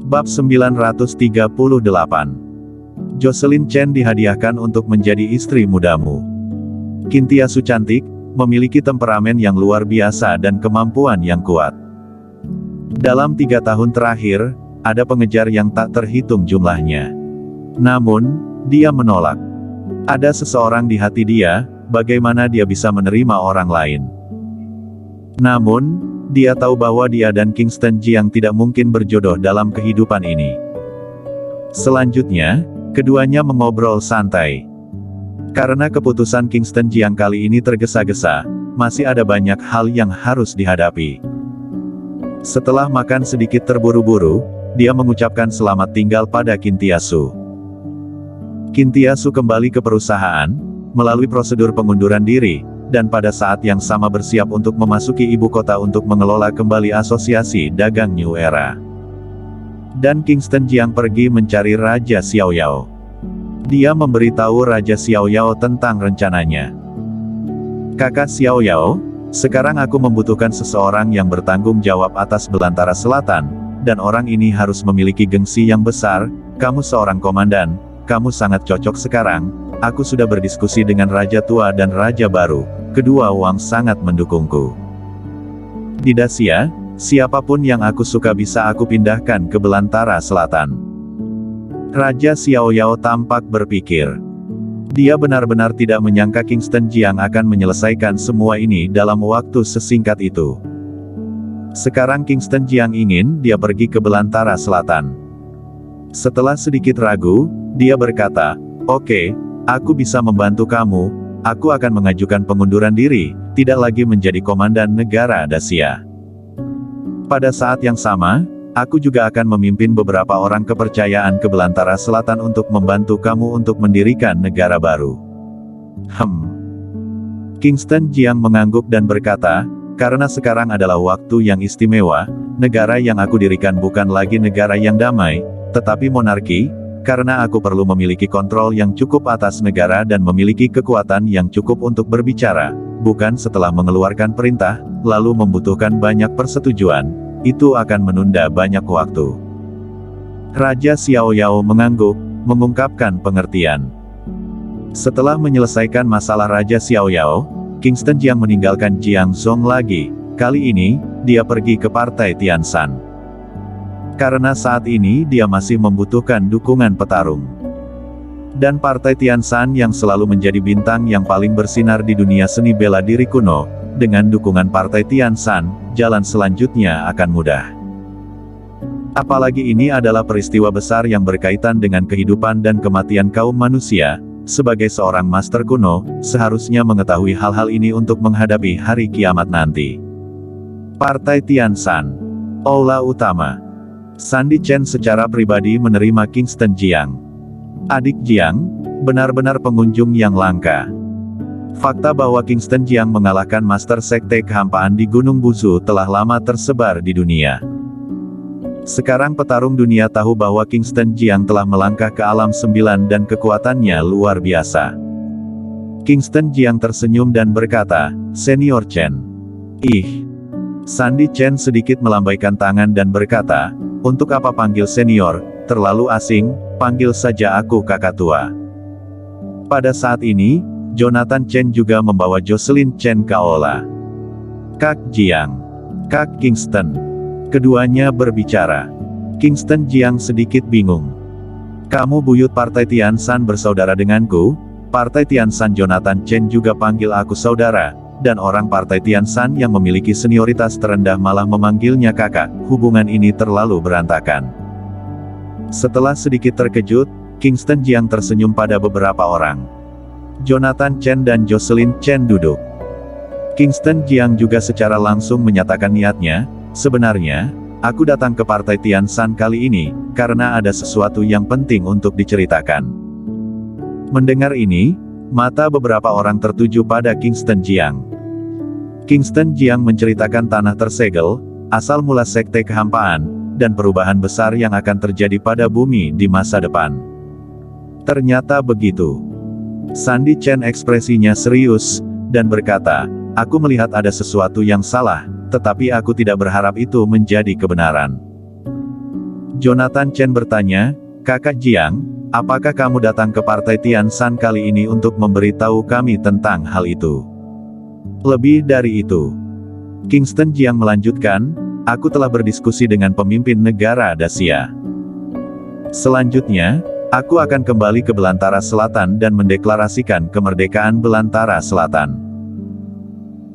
Bab 938. Jocelyn Chen dihadiahkan untuk menjadi istri mudamu. Kintiasu cantik, memiliki temperamen yang luar biasa dan kemampuan yang kuat. Dalam 3 tahun terakhir, ada pengejar yang tak terhitung jumlahnya. Namun, dia menolak. Ada seseorang di hati dia, bagaimana dia bisa menerima orang lain. Namun, dia tahu bahwa dia dan Kingston Jiang tidak mungkin berjodoh dalam kehidupan ini. Selanjutnya, keduanya mengobrol santai. Karena keputusan Kingston Jiang kali ini tergesa-gesa, masih ada banyak hal yang harus dihadapi. Setelah makan sedikit terburu-buru, dia mengucapkan selamat tinggal pada Kintiasu. Kintiasu kembali ke perusahaan, melalui prosedur pengunduran diri, dan pada saat yang sama bersiap untuk memasuki ibu kota untuk mengelola kembali asosiasi dagang New Era. Dan Kingston Jiang pergi mencari Raja Xiaoyao. Dia memberitahu Raja Xiaoyao tentang rencananya. Kakak Xiaoyao, sekarang aku membutuhkan seseorang yang bertanggung jawab atas Belantara Selatan, dan orang ini harus memiliki gengsi yang besar. Kamu seorang komandan, kamu sangat cocok sekarang. Aku sudah berdiskusi dengan Raja Tua dan Raja Baru. Kedua Wang sangat mendukungku. Di Dacia, siapapun yang aku suka bisa aku pindahkan ke Belantara Selatan. Raja Xiaoyao tampak berpikir. Dia benar-benar tidak menyangka Kingston Jiang akan menyelesaikan semua ini dalam waktu sesingkat itu. Sekarang Kingston Jiang ingin dia pergi ke Belantara Selatan. Setelah sedikit ragu, dia berkata, "Oke, aku bisa membantu kamu. Aku akan mengajukan pengunduran diri, tidak lagi menjadi komandan negara Dacia. Pada saat yang sama, aku juga akan memimpin beberapa orang kepercayaan ke Belantara Selatan untuk membantu kamu untuk mendirikan negara baru." Kingston Jiang mengangguk dan berkata, "Karena sekarang adalah waktu yang istimewa, negara yang aku dirikan bukan lagi negara yang damai, tetapi monarki. Karena aku perlu memiliki kontrol yang cukup atas negara dan memiliki kekuatan yang cukup untuk berbicara, bukan setelah mengeluarkan perintah, lalu membutuhkan banyak persetujuan, itu akan menunda banyak waktu." Raja Xiaoyao mengangguk, mengungkapkan pengertian. Setelah menyelesaikan masalah Raja Xiaoyao, Kingston Jiang meninggalkan Jiangzhong lagi. Kali ini, dia pergi ke Partai Tianshan. Karena saat ini dia masih membutuhkan dukungan petarung. Dan Partai Tianshan yang selalu menjadi bintang yang paling bersinar di dunia seni bela diri kuno, dengan dukungan Partai Tianshan, jalan selanjutnya akan mudah. Apalagi ini adalah peristiwa besar yang berkaitan dengan kehidupan dan kematian kaum manusia. Sebagai seorang master kuno, seharusnya mengetahui hal-hal ini untuk menghadapi hari kiamat nanti. Partai Tianshan. Aula Utama. Sandy Chen secara pribadi menerima Kingston Jiang. Adik Jiang, benar-benar pengunjung yang langka. Fakta bahwa Kingston Jiang mengalahkan Master Sekte Kehampaan di Gunung Buzu telah lama tersebar di dunia. Sekarang petarung dunia tahu bahwa Kingston Jiang telah melangkah ke alam 9 dan kekuatannya luar biasa. Kingston Jiang tersenyum dan berkata, "Senior Chen." Sandy Chen sedikit melambaikan tangan dan berkata, "Untuk apa panggil senior, terlalu asing, panggil saja aku kakak tua." Pada saat ini, Jonathan Chen juga membawa Jocelyn Chen ke aula. "Kak Jiang. Kak Kingston." Keduanya berbicara. Kingston Jiang sedikit bingung. "Kamu buyut Partai Tianshan bersaudara denganku?" Partai Tianshan Jonathan Chen juga panggil aku saudara, dan orang Partai Tianshan yang memiliki senioritas terendah malah memanggilnya kakak. Hubungan ini terlalu berantakan. Setelah sedikit terkejut, Kingston Jiang tersenyum pada beberapa orang. Jonathan Chen dan Jocelyn Chen duduk. Kingston Jiang juga secara langsung menyatakan niatnya, "Sebenarnya, aku datang ke Partai Tianshan kali ini, karena ada sesuatu yang penting untuk diceritakan." Mendengar ini, mata beberapa orang tertuju pada Kingston Jiang. Kingston Jiang menceritakan tanah tersegel, asal mula Sekte Kehampaan, dan perubahan besar yang akan terjadi pada bumi di masa depan. Ternyata begitu. Sandy Chen ekspresinya serius, dan berkata, "Aku melihat ada sesuatu yang salah, tetapi aku tidak berharap itu menjadi kebenaran." Jonathan Chen bertanya, "Kakak Jiang, apakah kamu datang ke Partai Tian Shan kali ini untuk memberitahu kami tentang hal itu?" "Lebih dari itu," Kingston Jiang melanjutkan, "aku telah berdiskusi dengan pemimpin negara Dacia. Selanjutnya, aku akan kembali ke Belantara Selatan dan mendeklarasikan kemerdekaan Belantara Selatan.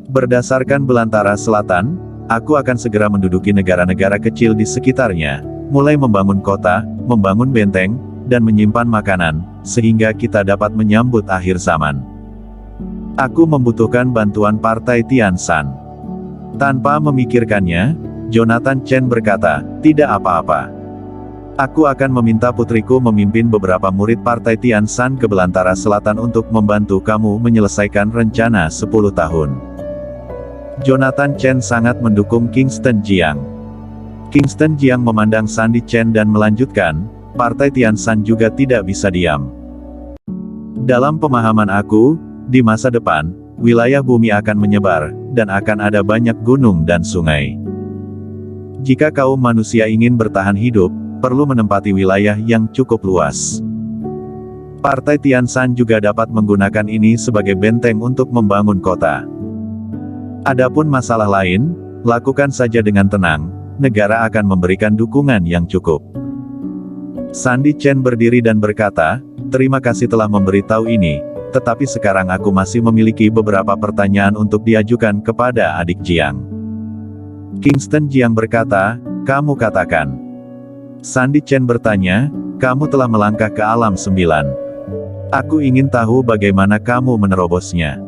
Berdasarkan Belantara Selatan, aku akan segera menduduki negara-negara kecil di sekitarnya, mulai membangun kota, membangun benteng, dan menyimpan makanan, sehingga kita dapat menyambut akhir zaman. Aku membutuhkan bantuan Partai Tian Shan." Tanpa memikirkannya, Jonathan Chen berkata, "Tidak apa-apa. Aku akan meminta putriku memimpin beberapa murid Partai Tian Shan ke Belantara Selatan untuk membantu kamu menyelesaikan rencana 10 tahun." Jonathan Chen sangat mendukung Kingston Jiang. Kingston Jiang memandang Sandy Chen dan melanjutkan, "Partai Tian Shan juga tidak bisa diam. Dalam pemahaman aku, di masa depan, wilayah bumi akan menyebar, dan akan ada banyak gunung dan sungai. Jika kaum manusia ingin bertahan hidup, perlu menempati wilayah yang cukup luas. Partai Tian Shan juga dapat menggunakan ini sebagai benteng untuk membangun kota. Adapun masalah lain, lakukan saja dengan tenang, negara akan memberikan dukungan yang cukup." Sandy Chen berdiri dan berkata, "Terima kasih telah memberitahu ini, tetapi sekarang aku masih memiliki beberapa pertanyaan untuk diajukan kepada adik Jiang." Kingston Jiang berkata, "Kamu katakan." Sandy Chen bertanya, "Kamu telah melangkah ke alam 9. Aku ingin tahu bagaimana kamu menerobosnya.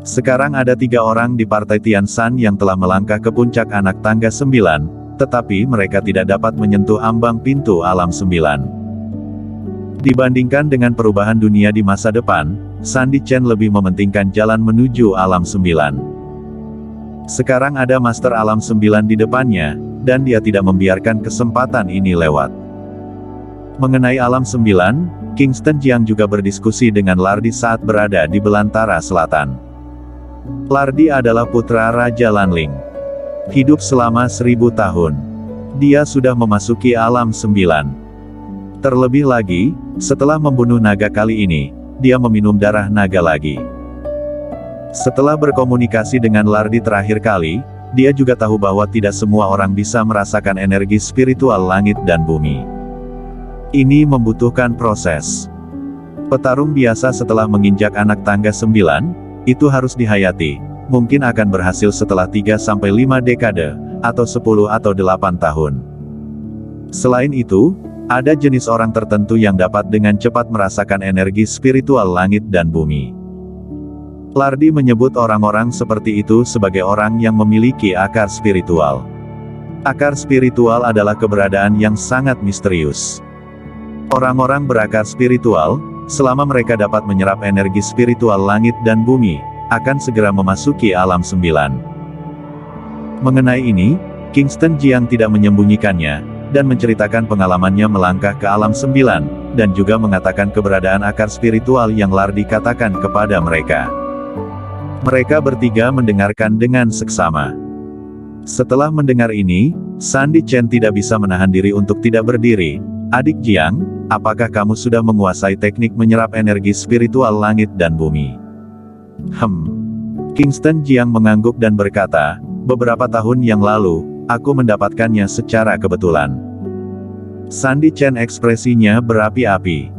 Sekarang ada 3 orang di Partai Tian Shan yang telah melangkah ke puncak anak tangga 9, tetapi mereka tidak dapat menyentuh ambang pintu alam 9. Dibandingkan dengan perubahan dunia di masa depan, Sandy Chen lebih mementingkan jalan menuju alam 9. Sekarang ada Master Alam 9 di depannya, dan dia tidak membiarkan kesempatan ini lewat." Mengenai alam 9, Kingston Jiang juga berdiskusi dengan Lardi saat berada di Belantara Selatan. Lardi adalah putra Raja Lanling. Hidup selama 1000 tahun. Dia sudah memasuki alam 9. Terlebih lagi, setelah membunuh naga kali ini, dia meminum darah naga lagi. Setelah berkomunikasi dengan Lardi terakhir kali, dia juga tahu bahwa tidak semua orang bisa merasakan energi spiritual langit dan bumi. Ini membutuhkan proses. Petarung biasa setelah menginjak anak tangga 9, itu harus dihayati, mungkin akan berhasil setelah 3-5 dekade, atau 10 atau 8 tahun. Selain itu, ada jenis orang tertentu yang dapat dengan cepat merasakan energi spiritual langit dan bumi. Lardi menyebut orang-orang seperti itu sebagai orang yang memiliki akar spiritual. Akar spiritual adalah keberadaan yang sangat misterius. Orang-orang berakar spiritual, selama mereka dapat menyerap energi spiritual langit dan bumi, akan segera memasuki alam 9. Mengenai ini, Kingston Jiang tidak menyembunyikannya, dan menceritakan pengalamannya melangkah ke alam 9, dan juga mengatakan keberadaan akar spiritual yang Lardi katakan kepada mereka. Mereka bertiga mendengarkan dengan seksama. Setelah mendengar ini, Sandy Chen tidak bisa menahan diri untuk tidak berdiri. "Adik Jiang, apakah kamu sudah menguasai teknik menyerap energi spiritual langit dan bumi?" Kingston Jiang mengangguk dan berkata, "Beberapa tahun yang lalu, aku mendapatkannya secara kebetulan." Sandy Chen ekspresinya berapi-api.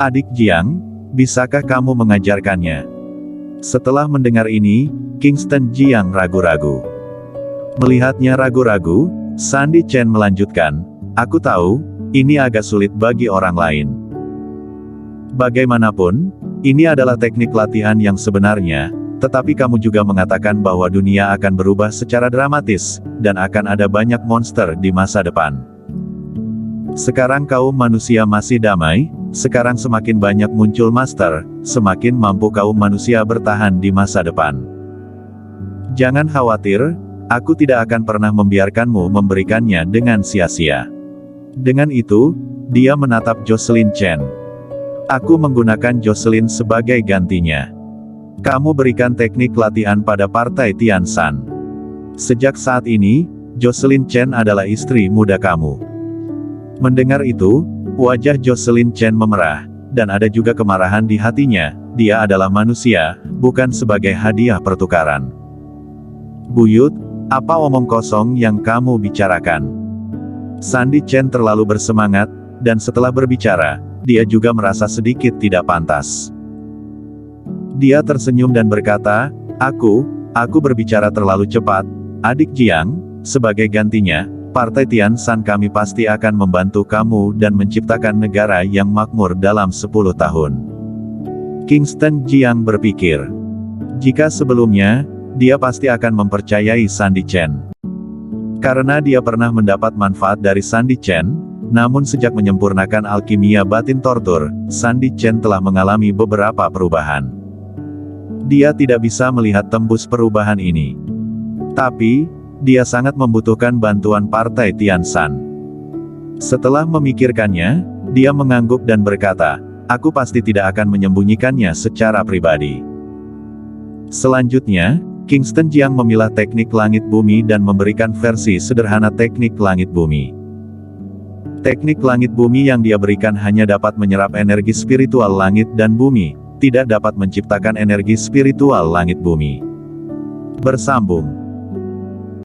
"Adik Jiang, bisakah kamu mengajarkannya?" Setelah mendengar ini, Kingston Jiang ragu-ragu. Melihatnya ragu-ragu, Sandy Chen melanjutkan, "Aku tahu, ini agak sulit bagi orang lain. Bagaimanapun, ini adalah teknik latihan yang sebenarnya, tetapi kamu juga mengatakan bahwa dunia akan berubah secara dramatis, dan akan ada banyak monster di masa depan. Sekarang kaum manusia masih damai, sekarang semakin banyak muncul master, semakin mampu kaum manusia bertahan di masa depan. Jangan khawatir, aku tidak akan pernah membiarkanmu memberikannya dengan sia-sia." Dengan itu, dia menatap Jocelyn Chen. "Aku menggunakan Jocelyn sebagai gantinya. Kamu berikan teknik latihan pada Partai Tian Shan. Sejak saat ini, Jocelyn Chen adalah istri muda kamu." Mendengar itu, wajah Jocelyn Chen memerah, dan ada juga kemarahan di hatinya. Dia adalah manusia, bukan sebagai hadiah pertukaran. Buyut, apa omong kosong yang kamu bicarakan? Sandy Chen terlalu bersemangat, dan setelah berbicara, dia juga merasa sedikit tidak pantas. Dia tersenyum dan berkata, Aku berbicara terlalu cepat, adik Jiang, sebagai gantinya, Partai Tian Shan kami pasti akan membantu kamu dan menciptakan negara yang makmur dalam 10 tahun. Kingston Jiang berpikir. Jika sebelumnya, dia pasti akan mempercayai Sandy Chen. Karena dia pernah mendapat manfaat dari Sandy Chen, namun sejak menyempurnakan alkimia batin tortur, Sandy Chen telah mengalami beberapa perubahan. Dia tidak bisa melihat tembus perubahan ini. Tapi, dia sangat membutuhkan bantuan Partai Tian Shan. Setelah memikirkannya, dia mengangguk dan berkata, aku pasti tidak akan menyembunyikannya secara pribadi. Selanjutnya, Kingston Jiang memilah teknik langit bumi dan memberikan versi sederhana teknik langit bumi. Teknik langit bumi yang dia berikan hanya dapat menyerap energi spiritual langit dan bumi, tidak dapat menciptakan energi spiritual langit bumi. Bersambung.